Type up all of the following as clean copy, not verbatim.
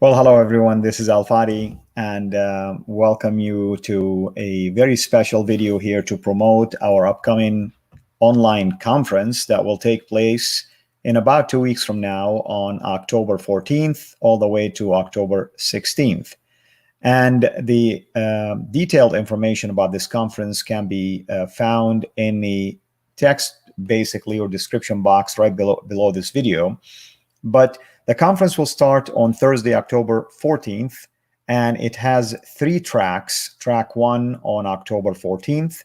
Well, hello everyone. This is Fadi, and welcome you to a very special video here to promote our upcoming online conference that will take place in about 2 weeks from now on October 14th all the way to October 16th. And the detailed information about this conference can be found in the text, basically, or description box right below this video. But the conference will start on Thursday, October 14th, and it has 3 tracks. Track 1 on October 14th,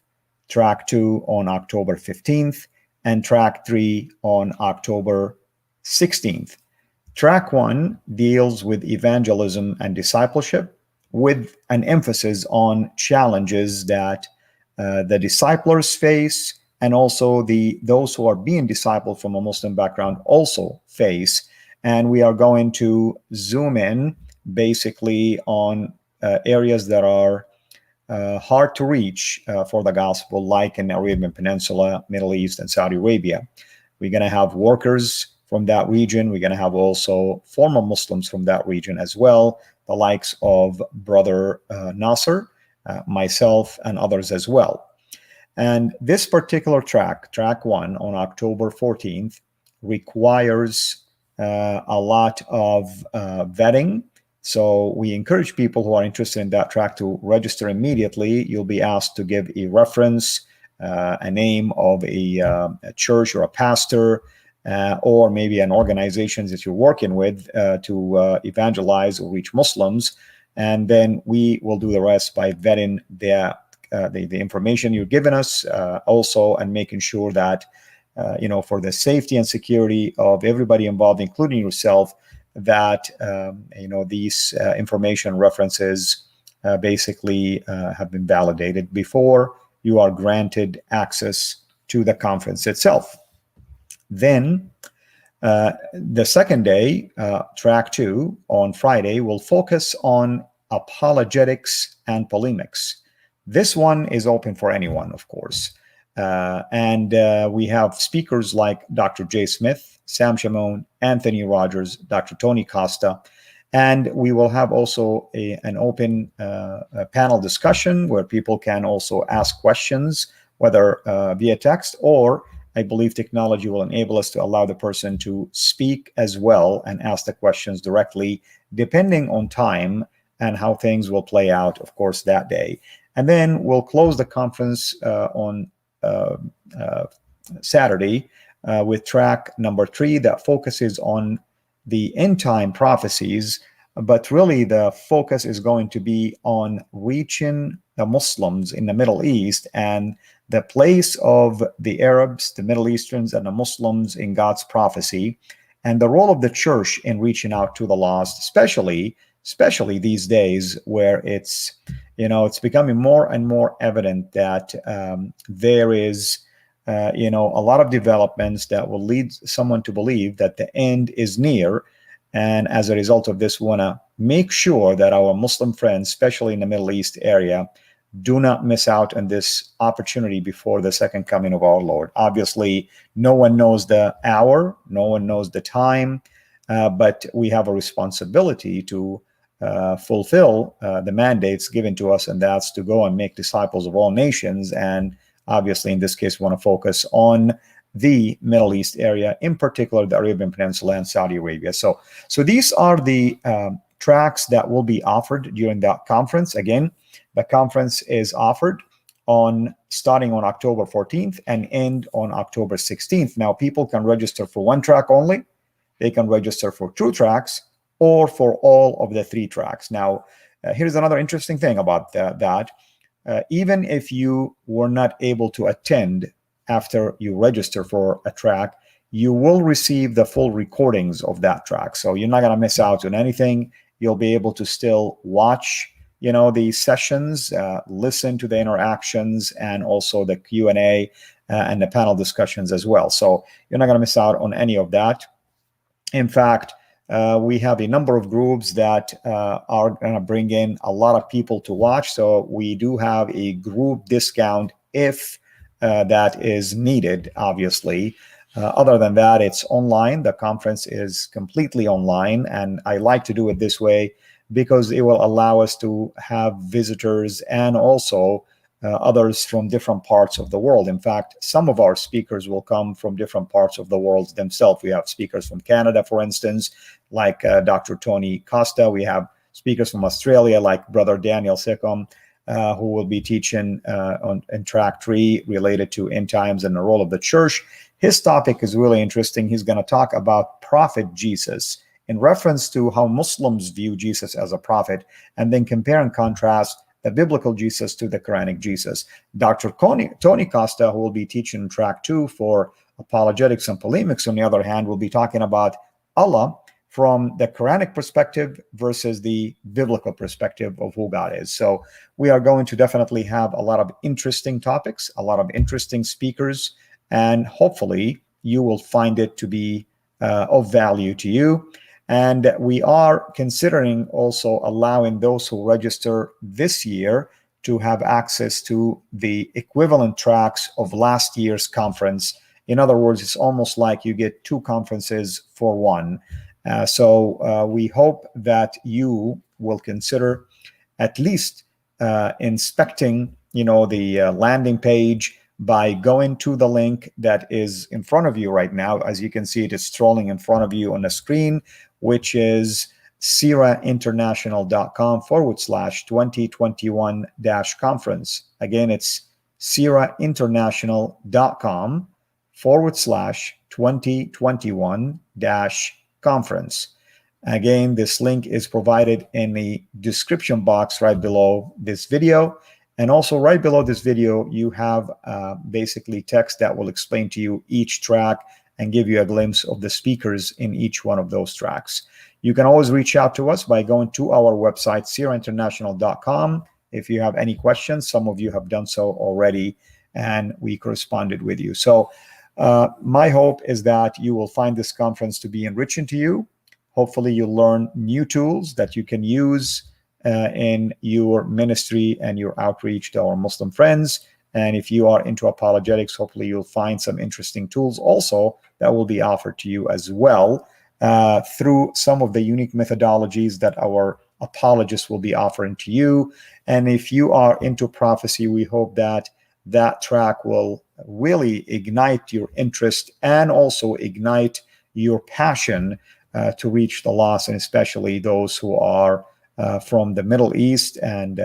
track 2 on October 15th, and track 3 on October 16th. Track 1 deals with evangelism and discipleship, with an emphasis on challenges that the disciplers face, and also those who are being discipled from a Muslim background also face. And we are going to zoom in basically on areas that are hard to reach for the gospel, like in the Arabian Peninsula, Middle East, and Saudi Arabia. We're going to have workers from that region. We're going to have also former Muslims from that region as well, the likes of Brother Nasser, myself, and others as well. And this particular track 1 on October 14th, requires a lot of vetting. So we encourage people who are interested in that track to register immediately. You'll be asked to give a reference, a name of a church or a pastor, or maybe an organization that you're working with to evangelize or reach Muslims. And then we will do the rest by vetting the information you're giving us also, and making sure that for the safety and security of everybody involved, including yourself, that these information references basically have been validated before you are granted access to the conference itself. Then the second day, track 2 on Friday, will focus on apologetics and polemics. This one is open for anyone, of course. And we have speakers like Dr. Jay Smith, Sam Shamoun, Anthony Rogers, Dr. Tony Costa, and we will have also an open panel discussion where people can also ask questions, whether via text, or I believe technology will enable us to allow the person to speak as well and ask the questions directly, depending on time and how things will play out, of course, that day. And then we'll close the conference on Saturday with track number 3 that focuses on the end time prophecies, but really the focus is going to be on reaching the Muslims in the Middle East and the place of the Arabs, the Middle Easterns, and the Muslims in God's prophecy, and the role of the church in reaching out to the lost, especially these days where it's becoming more and more evident that there is a lot of developments that will lead someone to believe that the end is near. And as a result of this, we want to make sure that our Muslim friends, especially in the Middle East area, do not miss out on this opportunity before the second coming of our Lord. Obviously, no one knows the hour, no one knows the time, but we have a responsibility to fulfill the mandates given to us, and that's to go and make disciples of all nations. And obviously, in this case, we want to focus on the Middle East area, in particular the Arabian Peninsula and Saudi Arabia. So these are the tracks that will be offered during that conference. Again, the conference is offered starting on October 14th and end on October 16th. Now, people can register for 1 track only. They can register for 2 tracks, or for all of the 3 tracks. Now, here's another interesting thing about that. Even if you were not able to attend after you register for a track, you will receive the full recordings of that track. So you're not going to miss out on anything. You'll be able to still watch the sessions, listen to the interactions, and also the Q&A and the panel discussions as well. So you're not going to miss out on any of that. In fact, we have a number of groups that are going to bring in a lot of people to watch. So we do have a group discount if that is needed, obviously. Other than that, it's online. The conference is completely online, and I like to do it this way because it will allow us to have visitors and also others from different parts of the world. In fact, some of our speakers will come from different parts of the world themselves. We have speakers from Canada, for instance, like Dr. Tony Costa. We have speakers from Australia, like Brother Daniel Secomb, who will be teaching in track 3 related to end times and the role of the church. His topic is really interesting. He's going to talk about Prophet Jesus in reference to how Muslims view Jesus as a prophet, and then compare and contrast the biblical Jesus to the Quranic Jesus. Dr. Tony Costa, who will be teaching track 2 for apologetics and polemics, on the other hand, will be talking about Allah from the Quranic perspective versus the biblical perspective of who God is. So we are going to definitely have a lot of interesting topics, a lot of interesting speakers, and hopefully you will find it to be of value to you. And we are considering also allowing those who register this year to have access to the equivalent tracks of last year's conference. In other words, it's almost like you get 2 conferences for one. So we hope that you will consider at least inspecting, the landing page by going to the link that is in front of you right now. As you can see, it is strolling in front of you on the screen, which is CIRAinternational.com/2021-conference. Again, it's CIRAinternational.com/2021-conference. Again, this link is provided in the description box right below this video. And also right below this video, you have basically text that will explain to you each track and give you a glimpse of the speakers in each one of those tracks. You can always reach out to us by going to our website, CIRAinternational.com. If you have any questions, some of you have done so already, and we corresponded with you. So my hope is that you will find this conference to be enriching to you. Hopefully you'll learn new tools that you can use in your ministry and your outreach to our Muslim friends. And if you are into apologetics, hopefully you'll find some interesting tools also that will be offered to you as well through some of the unique methodologies that our apologists will be offering to you. And if you are into prophecy, we hope that that track will really ignite your interest and also ignite your passion to reach the lost, and especially those who are from the Middle East, and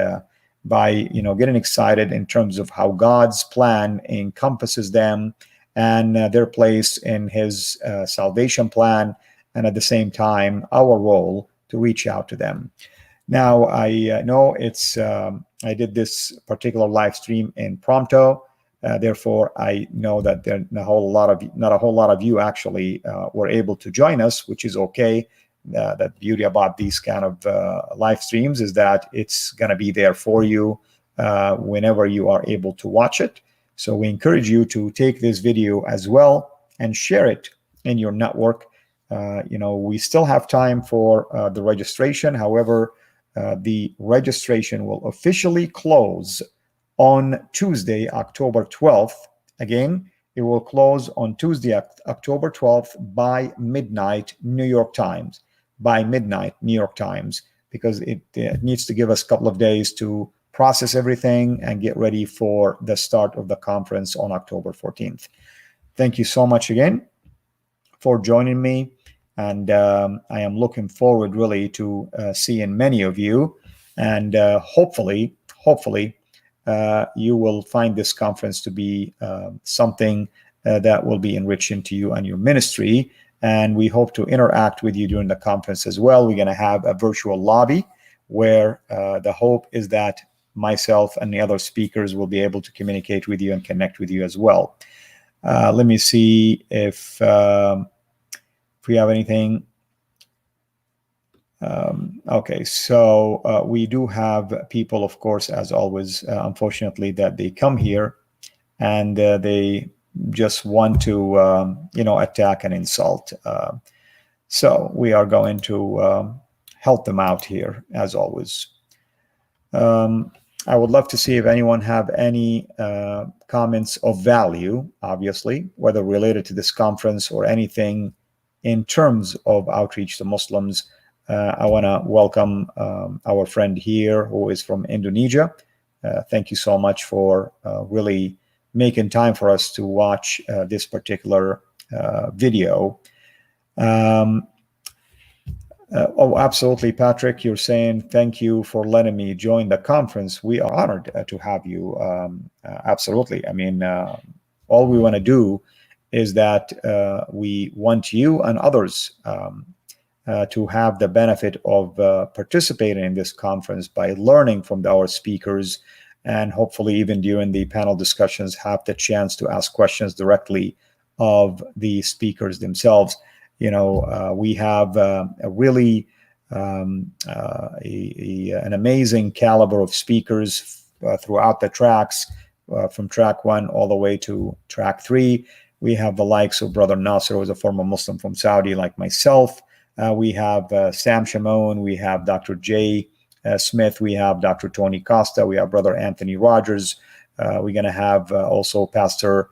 by getting excited in terms of how God's plan encompasses them and their place in His salvation plan, and at the same time our role to reach out to them. Now I know it's I did this particular live stream impromptu, therefore I know that not a whole lot of you actually were able to join us, which is okay. The beauty about these kind of live streams is that it's going to be there for you whenever you are able to watch it. So we encourage you to take this video as well and share it in your network. We still have time for the registration. However, the registration will officially close on Tuesday, October 12th. Again, it will close on Tuesday, October 12th by midnight, New York Times. By midnight, New York Times, because it needs to give us a couple of days to process everything and get ready for the start of the conference on October 14th. Thank you so much again for joining me. And I am looking forward really to seeing many of you. And hopefully, you will find this conference to be something that will be enriching to you and your ministry. And we hope to interact with you during the conference as well. We're going to have a virtual lobby where the hope is that myself and the other speakers will be able to communicate with you and connect with you as well. Let me see if we have anything. Okay, so we do have people, of course, as always, unfortunately, that they come here and they just want to, attack and insult. So we are going to help them out here, as always. I would love to see if anyone have any comments of value, obviously, whether related to this conference or anything in terms of outreach to Muslims. I want to welcome our friend here who is from Indonesia. Thank you so much for really making time for us to watch this particular video. Oh, absolutely, Patrick. You're saying thank you for letting me join the conference. We are honored to have you. Absolutely. I mean, all we want to do is that we want you and others to have the benefit of participating in this conference by learning from our speakers, and hopefully even during the panel discussions have the chance to ask questions directly of the speakers themselves. You know, we have a really an amazing caliber of speakers throughout the tracks, from track 1 all the way to track 3. We have the likes of Brother Nasser, who is a former Muslim from Saudi, like myself. We have Sam Shamoun. We have Dr. Jay Smith. We have Dr. Tony Costa. We have Brother Anthony Rogers. We're going to have also Pastor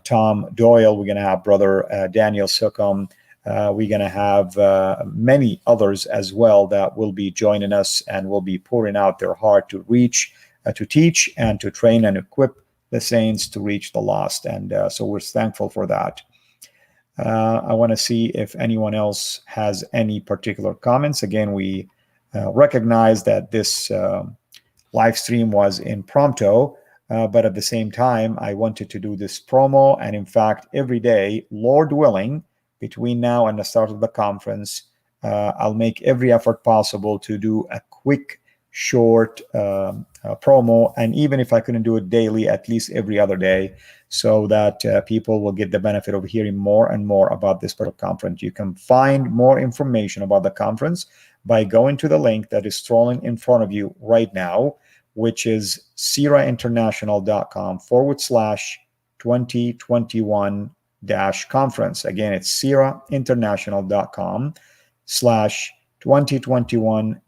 Tom Doyle. We're going to have Brother Daniel Secomb. We're going to have many others as well that will be joining us and will be pouring out their heart to reach, to teach, and to train and equip the saints to reach the lost. And so we're thankful for that. I want to see if anyone else has any particular comments. Again, we recognize that this live stream was impromptu, but at the same time, I wanted to do this promo. And in fact, every day, Lord willing, between now and the start of the conference, I'll make every effort possible to do a quick, short promo. And even if I couldn't do it daily, at least every other day, so that people will get the benefit of hearing more and more about this particular conference. You can find more information about the conference by going to the link that is scrolling in front of you right now, which is CIRAinternational.com/2021 conference. Again, it's CIRAinternational.com/2021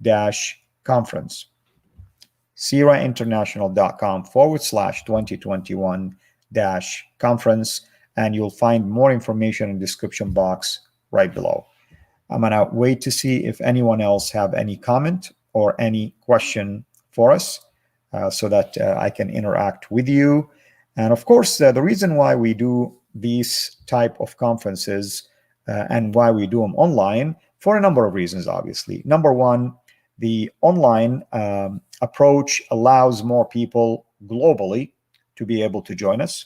conference. CIRAinternational.com/2021 conference, and you'll find more information in the description box right below. I'm gonna wait to see if anyone else have any comment or any question for us, so that I can interact with you. And of course, the reason why we do these type of conferences and why we do them online, for a number of reasons, obviously. Number one, the online approach allows more people globally to be able to join us.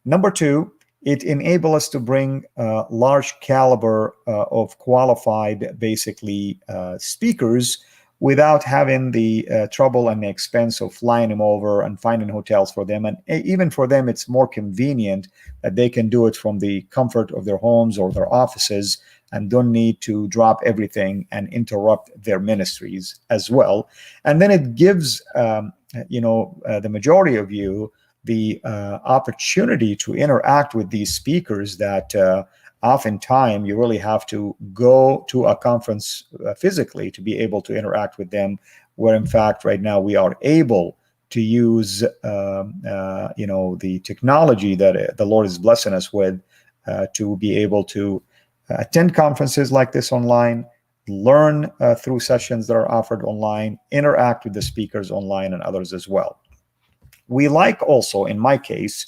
Number two, it enables us to bring large caliber of qualified, basically, speakers without having the trouble and the expense of flying them over and finding hotels for them. And even for them, it's more convenient that they can do it from the comfort of their homes or their offices and don't need to drop everything and interrupt their ministries as well. And then it gives, the majority of you the opportunity to interact with these speakers that oftentimes you really have to go to a conference physically to be able to interact with them, where in fact right now we are able to use the technology that the Lord is blessing us with to be able to attend conferences like this online, learn through sessions that are offered online, interact with the speakers online and others as well. We like also, in my case,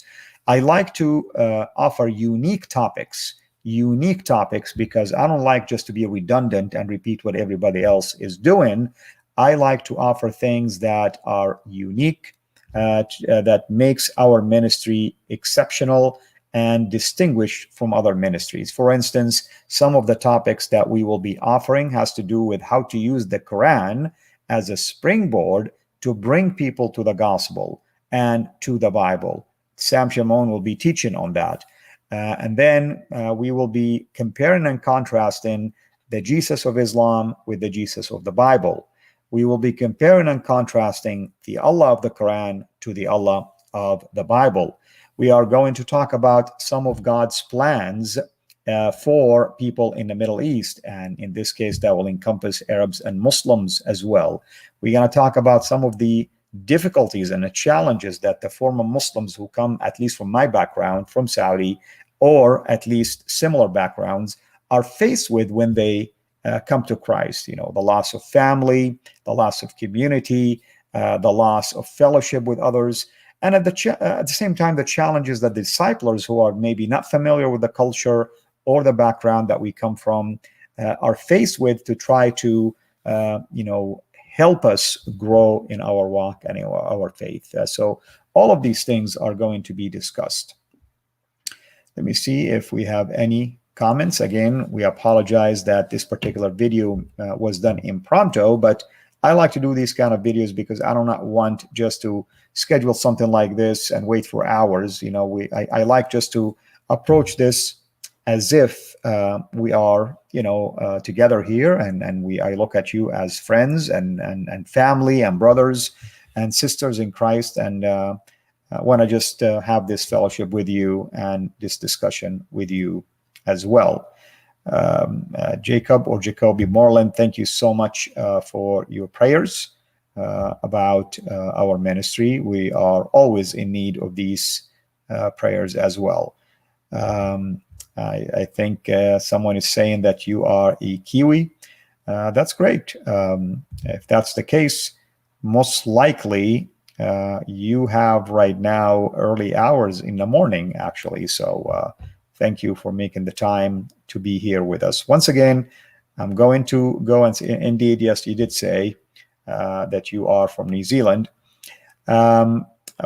I like to offer unique topics because I don't like just to be redundant and repeat what everybody else is doing. I like to offer things that are unique, that makes our ministry exceptional and distinguished from other ministries. For instance, some of the topics that we will be offering has to do with how to use the Quran as a springboard to bring people to the gospel and to the Bible. Sam Shamoun will be teaching on that. And then we will be comparing and contrasting the Jesus of Islam with the Jesus of the Bible. We will be comparing and contrasting the Allah of the Quran to the Allah of the Bible. We are going to talk about some of God's plans for people in the Middle East. And in this case, that will encompass Arabs and Muslims as well. We're going to talk about some of the difficulties and the challenges that the former Muslims who come, at least from my background, from Saudi, or at least similar backgrounds, are faced with when they come to Christ. You know, the loss of family, the loss of community, the loss of fellowship with others, and at the same time, the challenges that the disciplers who are maybe not familiar with the culture or the background that we come from are faced with to try to, help us grow in our walk and in our faith. So all of these things are going to be discussed. Let me see if we have any comments. Again, we apologize that this particular video was done impromptu, but I like to do these kind of videos because I do not want just to schedule something like this and wait for hours. You know, I like just to approach this as if we are, together here, and I look at you as friends and family and brothers and sisters in Christ, and want to just have this fellowship with you and this discussion with you as well. Jacob or Jacoby Moreland, thank you so much for your prayers about our ministry. We are always in need of these prayers as well. I think someone is saying that you are a Kiwi. That's great. If that's the case, most likely you have right now early hours in the morning, actually. So thank you for making the time to be here with us. Once again, I'm going to go and say, indeed, yes, you did say that you are from New Zealand.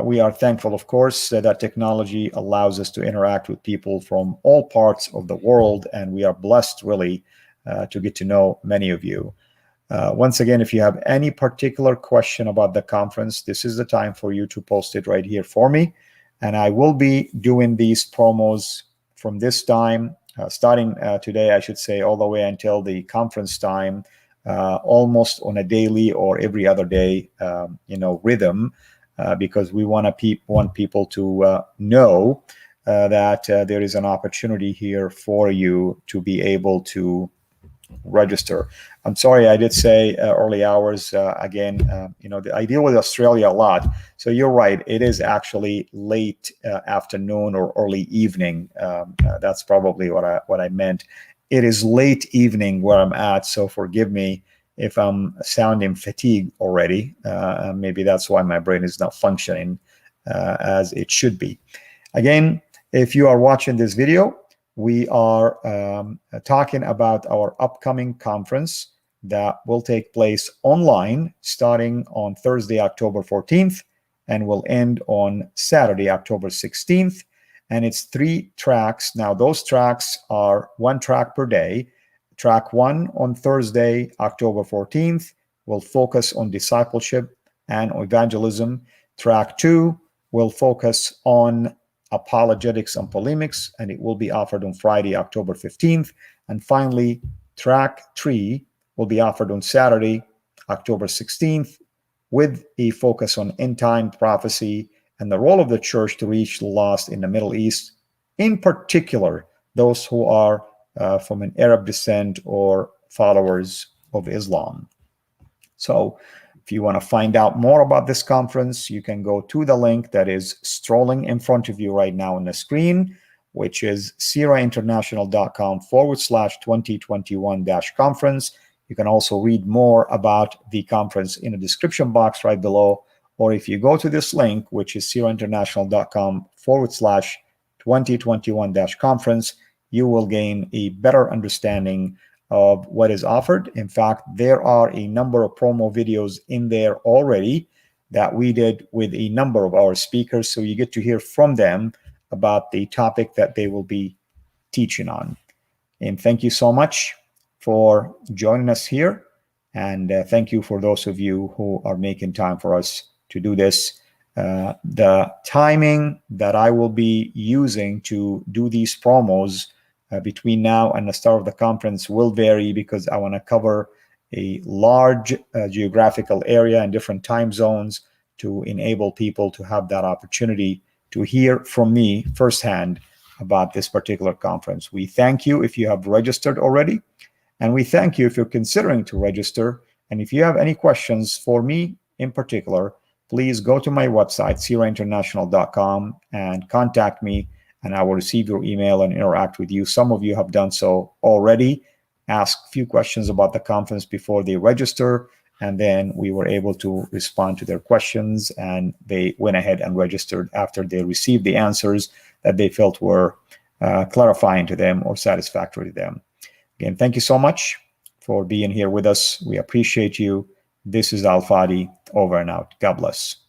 We are thankful, of course, that technology allows us to interact with people from all parts of the world, and we are blessed, really, to get to know many of you. Once again, if you have any particular question about the conference, this is the time for you to post it right here for me, and I will be doing these promos from this time, starting today, I should say, all the way until the conference time, almost on a daily or every other day, rhythm. Because we want people to know that there is an opportunity here for you to be able to register. I'm sorry, I did say early hours. Again, I deal with Australia a lot. So you're right. It is actually late afternoon or early evening. That's probably what I meant. It is late evening where I'm at. So forgive me if I'm sounding fatigued already. Maybe that's why my brain is not functioning as it should be. Again, if you are watching this video, we are talking about our upcoming conference that will take place online starting on Thursday, October 14th, and will end on Saturday, October 16th. And it's 3 tracks. Now, those tracks are 1 track per day. Track 1 on Thursday, October 14th, will focus on discipleship and evangelism. Track 2 will focus on apologetics and polemics, and it will be offered on Friday, October 15th. And finally, track 3 will be offered on Saturday, October 16th, with a focus on end-time prophecy and the role of the church to reach the lost in the Middle East, in particular, those who are from an Arab descent or followers of Islam. So if you want to find out more about this conference, you can go to the link that is strolling in front of you right now on the screen, which is CIRAinternational.com/2021-conference. You can also read more about the conference in the description box right below, or if you go to this link, which is CIRAinternational.com/2021-conference, you will gain a better understanding of what is offered. In fact, there are a number of promo videos in there already that we did with a number of our speakers, so you get to hear from them about the topic that they will be teaching on. And thank you so much for joining us here, and thank you for those of you who are making time for us to do this. The timing that I will be using to do these promos between now and the start of the conference will vary, because I want to cover a large geographical area and different time zones to enable people to have that opportunity to hear from me firsthand about this particular conference. We thank you if you have registered already, and we thank you if you're considering to register. And if you have any questions for me in particular, please go to my website, cirainternational.com, and contact me, and I will receive your email and interact with you. Some of you have done so already, ask a few questions about the conference before they register, and then we were able to respond to their questions, and they went ahead and registered after they received the answers that they felt were clarifying to them or satisfactory to them. Again, thank you so much for being here with us. We appreciate you. This is Al Fadi, over and out. God bless.